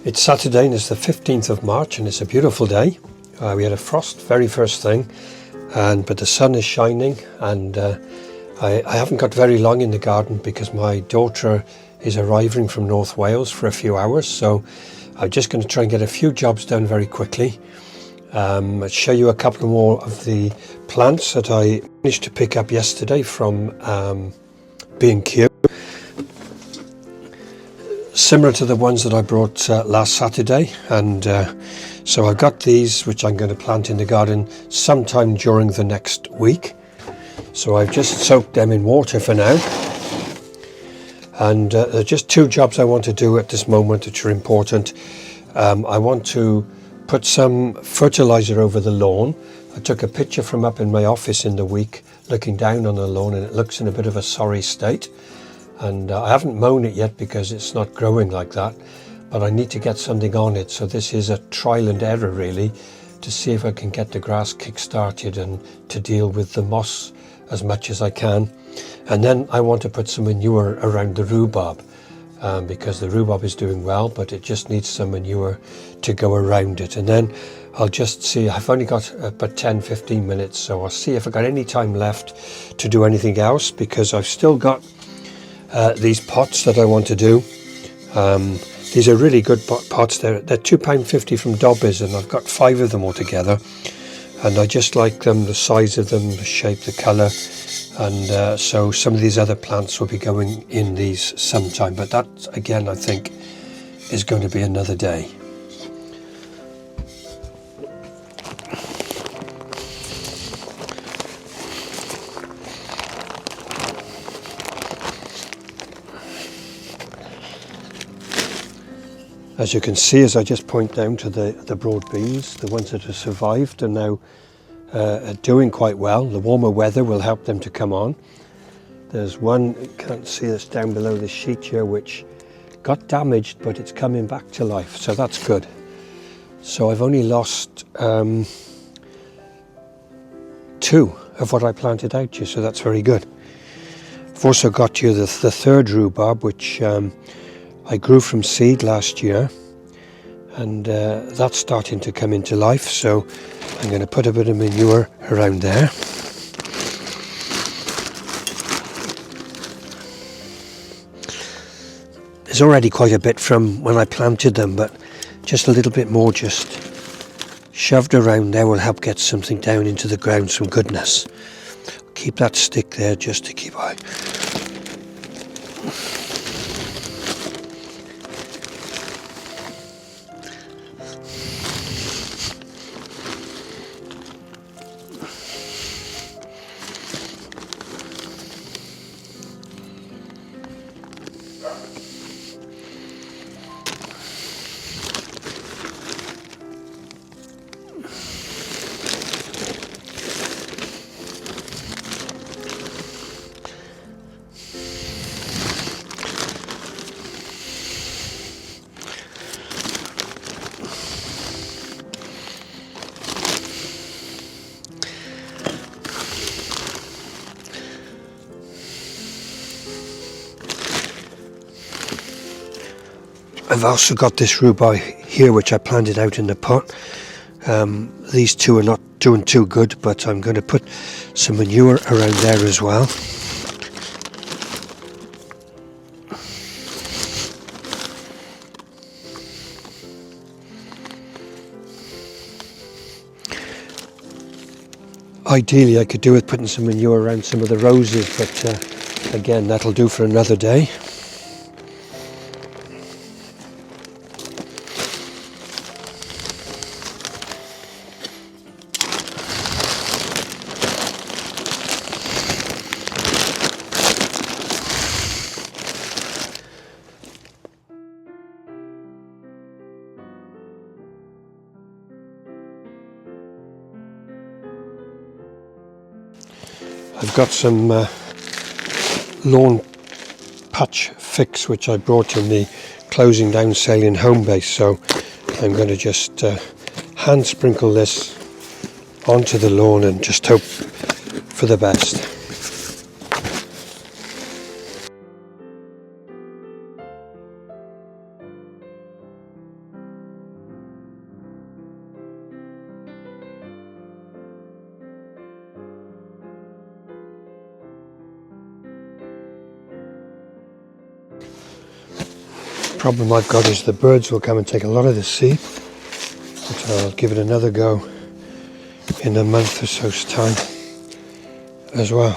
It's Saturday and it's the 15th of March and it's a beautiful day. We had a frost very first thing, but the sun is shining, and I haven't got very long in the garden because my daughter is arriving from North Wales for a few hours, so I'm just going to try and get a few jobs done very quickly. I'll show you a couple more of the plants that I managed to pick up yesterday from B&Q. Similar to the ones that I brought last Saturday, and so I've got these which I'm going to plant in the garden sometime during the next week. So I've just soaked them in water for now, and there are just two jobs I want to do at this moment which are important. I want to put some fertilizer over the lawn. I took a picture from up in my office in the week looking down on the lawn, and it looks in a bit of a sorry state. And I haven't mown it yet because it's not growing like that, but I need to get something on it. So this is a trial and error really, to see if I can get the grass kick-started and to deal with the moss as much as I can. And then I want to put some manure around the rhubarb, because the rhubarb is doing well, but it just needs some manure to go around it. And then I'll just see, I've only got about 10-15 minutes, so I'll see if I've got any time left to do anything else, because I've still got these pots that I want to do. These are really good pots. They're £2.50 from Dobbers, and I've got 5 of them altogether, and I just like them, the size of them, the shape, the colour, and so some of these other plants will be going in these sometime, but that again I think is going to be another day. As you can see, as I just point down to the broad beans, the ones that have survived are now doing quite well. The warmer weather will help them to come on. There's one, you can't see this down below the sheet here, which got damaged, but it's coming back to life, so that's good. So I've only lost 2 of what I planted out here, so that's very good. I've also got here the third rhubarb, which I grew from seed last year, and that's starting to come into life, so I'm going to put a bit of manure around there. There's already quite a bit from when I planted them, but just a little bit more just shoved around there will help get something down into the ground, some goodness. Keep that stick there just to keep eye. I've also got this rhubarb here which I planted out in the pot. These two are not doing too good, but I'm going to put some manure around there as well. Ideally I could do with putting some manure around some of the roses, but again that'll do for another day. I've got some lawn patch fix which I brought in the closing down sale in Homebase, so I'm going to just hand sprinkle this onto the lawn and just hope for the best. problem I've got is the birds will come and take a lot of the seed, but I'll give it another go in a month or so's time as well.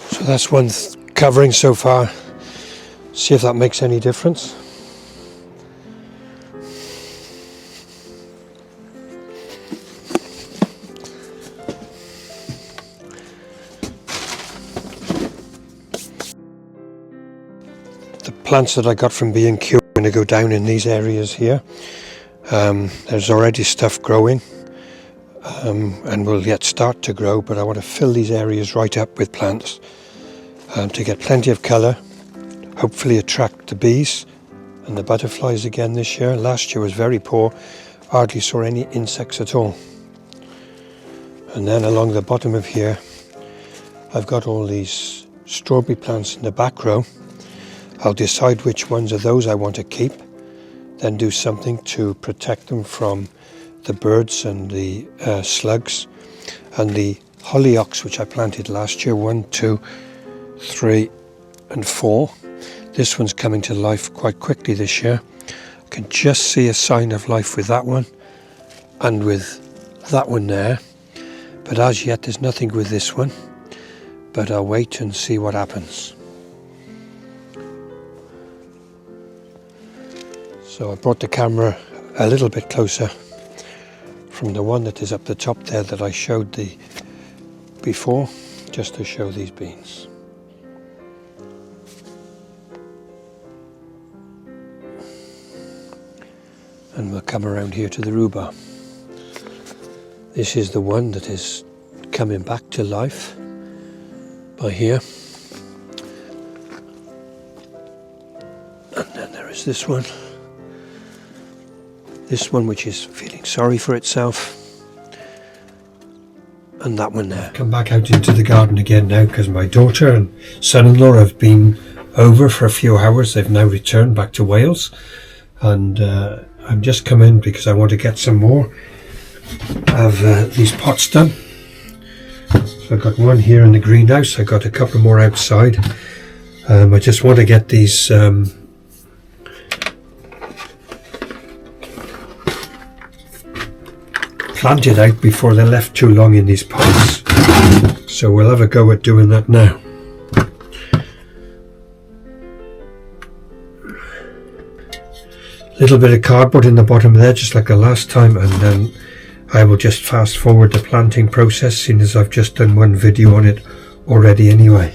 So that's one covering so far. See if that makes any difference. The plants that I got from B&Q are going to go down in these areas here. There's already stuff growing and will yet start to grow, but I want to fill these areas right up with plants to get plenty of colour, hopefully attract the bees and the butterflies again this year. Last year was very poor, hardly saw any insects at all. And then along the bottom of here I've got all these strawberry plants in the back row. I'll decide which ones of those I want to keep, then do something to protect them from the birds and the slugs. And the hollyoaks which I planted last year, 1, 2, 3 and 4, this one's coming to life quite quickly this year. I can just see a sign of life with that one and with that one there, but as yet there's nothing with this one, but I'll wait and see what happens. So I brought the camera a little bit closer from the one that is up the top there that I showed before, just to show these beans. And we'll come around here to the rhubarb. This is the one that is coming back to life by here. And then there is this one. This one which is feeling sorry for itself. And that one there. Come back out into the garden again now because my daughter and son-in-law have been over for a few hours. They've now returned back to Wales. And I've just come in because I want to get some more of these pots done. So I've got one here in the greenhouse. I've got a couple more outside. I just want to get these planted out before they're left too long in these pots. So we'll have a go at doing that now. Little bit of cardboard in the bottom there, just like the last time, and then I will just fast forward the planting process, seeing as I've just done one video on it already anyway.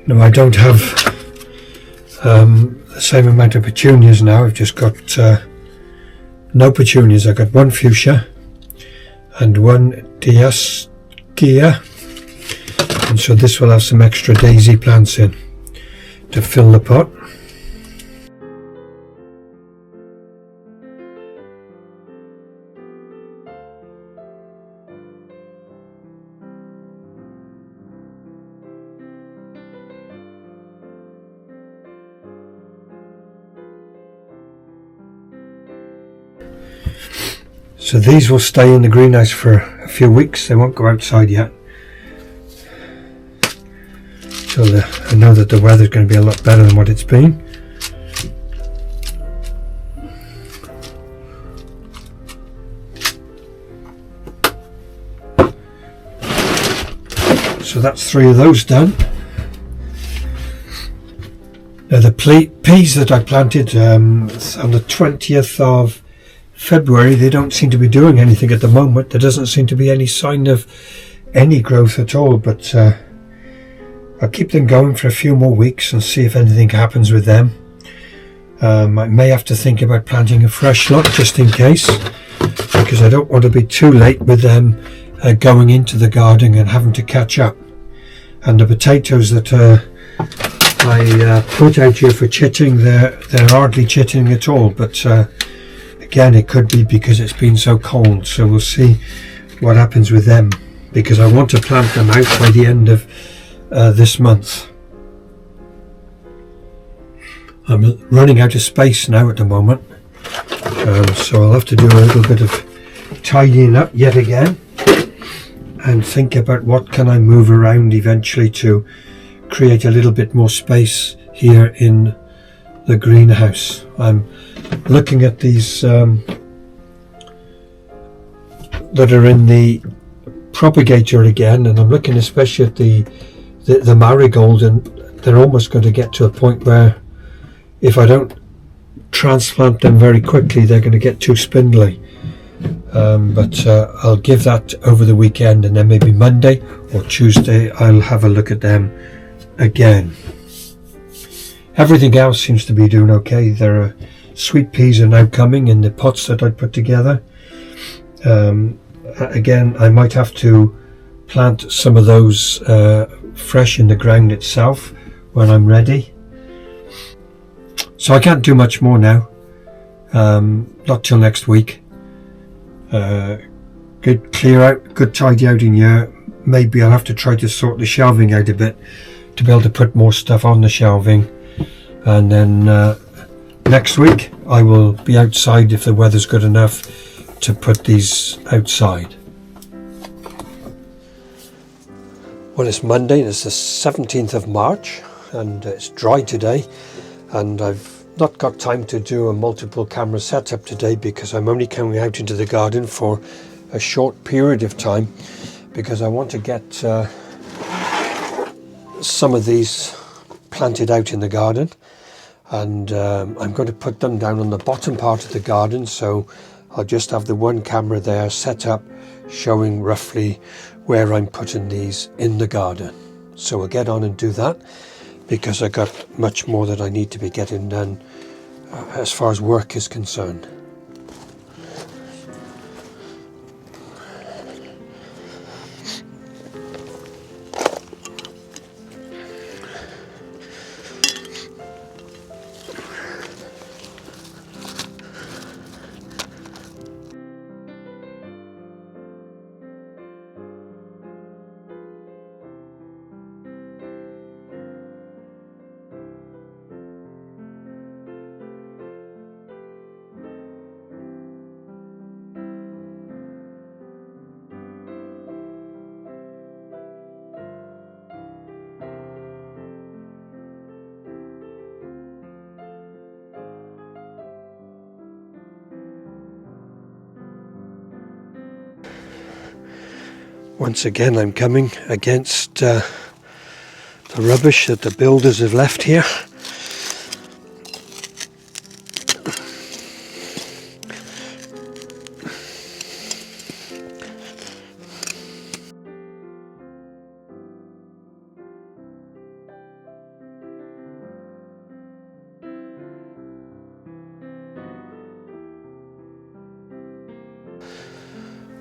Now I don't have the same amount of petunias now. I've just got no petunias. I've got one fuchsia and one diascia, and so this will have some extra daisy plants in to fill the pot. So these will stay in the greenhouse for a few weeks. They won't go outside yet. So I know that the weather's going to be a lot better than what it's been. So that's 3 of those done. Now the peas that I planted on the 20th of February, they don't seem to be doing anything at the moment. There doesn't seem to be any sign of any growth at all, but I'll keep them going for a few more weeks and see if anything happens with them. I may have to think about planting a fresh lot just in case, because I don't want to be too late with them going into the garden and having to catch up. And the potatoes that I put out here for chitting, they're hardly chitting at all, but again, it could be because it's been so cold, so we'll see what happens with them, because I want to plant them out by the end of this month. I'm running out of space now at the moment, so I'll have to do a little bit of tidying up yet again and think about what can I move around eventually to create a little bit more space here in the greenhouse. I'm looking at these that are in the propagator again, and I'm looking especially at the marigold, and they're almost going to get to a point where if I don't transplant them very quickly, they're going to get too spindly. But I'll give that over the weekend, and then maybe Monday or Tuesday I'll have a look at them again. Everything else seems to be doing okay. There are sweet peas are now coming in the pots that I put together. Again, I might have to plant some of those fresh in the ground itself when I'm ready. So I can't do much more now. Not till next week. Good clear out, good tidy out in here. Maybe I'll have to try to sort the shelving out a bit to be able to put more stuff on the shelving. And then next week I will be outside if the weather's good enough to put these outside. Well, it's Monday, it's the 17th of March, and it's dry today, and I've not got time to do a multiple camera setup today because I'm only coming out into the garden for a short period of time, because I want to get some of these planted out in the garden, and I'm going to put them down on the bottom part of the garden, so I'll just have the one camera there set up showing roughly where I'm putting these in the garden. So we'll get on and do that, because I got much more that I need to be getting done as far as work is concerned. Once again, I'm coming against the rubbish that the builders have left here.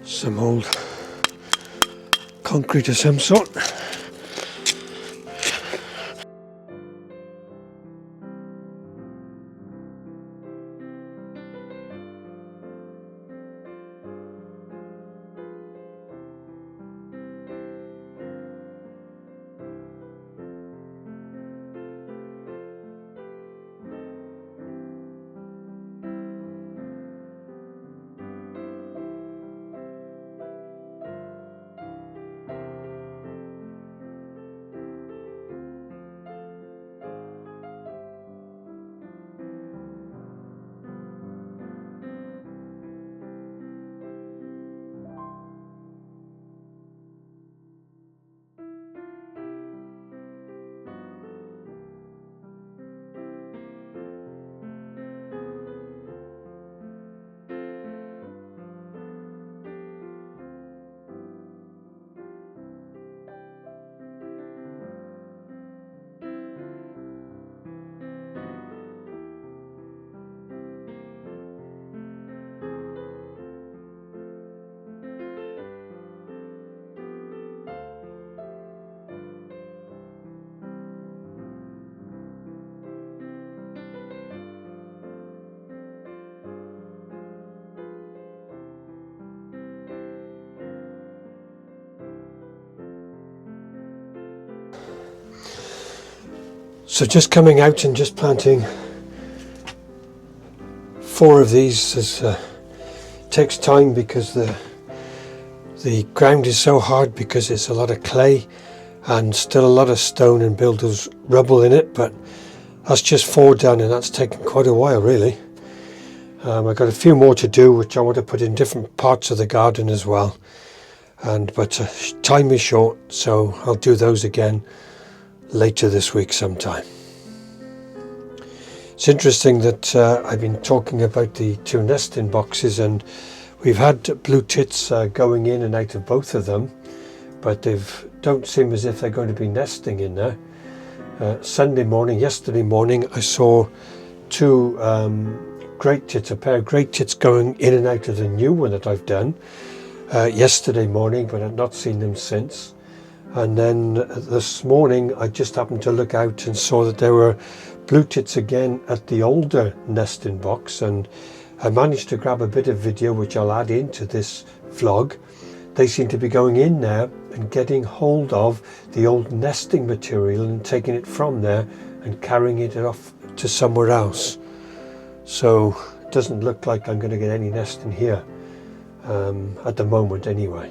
Some old concrete of some sort. So just coming out and just planting 4 of these takes time, because the ground is so hard, because it's a lot of clay and still a lot of stone and builder's rubble in it. But that's just 4 done, and that's taken quite a while really. I've got a few more to do, which I want to put in different parts of the garden as well, but time is short, so I'll do those again later this week sometime. It's interesting that I've been talking about the 2 nesting boxes, and we've had blue tits going in and out of both of them, but they don't seem as if they're going to be nesting in there. Yesterday morning, I saw 2 great tits, a pair of great tits going in and out of the new one that I've done yesterday morning, but I've not seen them since. And then this morning I just happened to look out and saw that there were blue tits again at the older nesting box, and I managed to grab a bit of video which I'll add into this vlog. They seem to be going in there and getting hold of the old nesting material and taking it from there and carrying it off to somewhere else. So it doesn't look like I'm going to get any nesting here at the moment anyway.